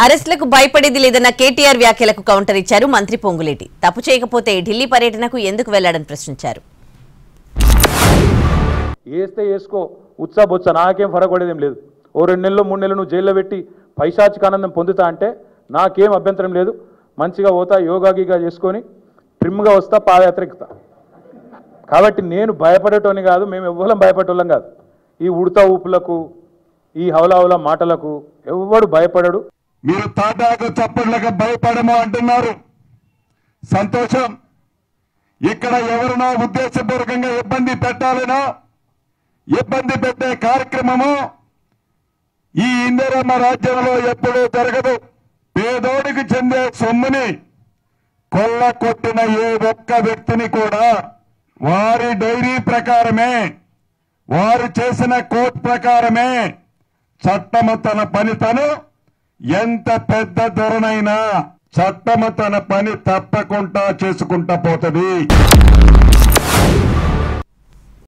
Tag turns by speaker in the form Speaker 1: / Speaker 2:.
Speaker 1: అరెస్టులకు భయపడేది లేదన్న కేటీఆర్ వ్యాఖ్యలకు కౌంటర్ ఇచ్చారు మంత్రి పొంగులేటి. తప్పు చేయకపోతే ఢిల్లీ పర్యటనకు ఎందుకు వెళ్లాడని ప్రశ్నించారు.
Speaker 2: ఏస్తే ఏసుకో ఉత్సాహొచ్చ నాకేం ఫరకపడేదేం లేదు. ఓ 2 నెలలు 3 నెలలు నువ్వు జైల్లో పెట్టి పైశాచికానందం పొందుతా అంటే నాకేం అభ్యంతరం లేదు. మంచిగా పోతా, యోగాగిగా చేసుకొని ట్రిమ్గా వస్తా, పాదయాత్ర ఎక్కుతా. కాబట్టి నేను భయపడేటోని కాదు, మేము ఎవ్వరం భయపడేటోళ్ళం కాదు. ఈ ఉడతా ఊపులకు, ఈ హౌలా మాటలకు ఎవ్వడు భయపడడు.
Speaker 3: మీరు తాటాకు చప్పట్లకు భయపడము అంటున్నారు. సంతోషం. ఇక్కడ ఎవరినో ఉద్దేశపూర్వకంగా ఇబ్బంది పెట్టాలనో ఇబ్బంది పెట్టే కార్యక్రమము ఈ ఇందిరమ్మ రాజ్యంలో ఎప్పుడూ జరగదు. పేదోడికి చెందే సొమ్ముని కొల్ల కొట్టిన ఏ ఒక్క వ్యక్తిని కూడా వారి డైరీ ప్రకారమే, వారు చేసిన కోర్టు ప్రకారమే చట్టము తన పని తను, ఎంత పెద్ద ధరనైనా చట్టము తన పని తప్పకుండా చేసుకుంటా పోతుంది.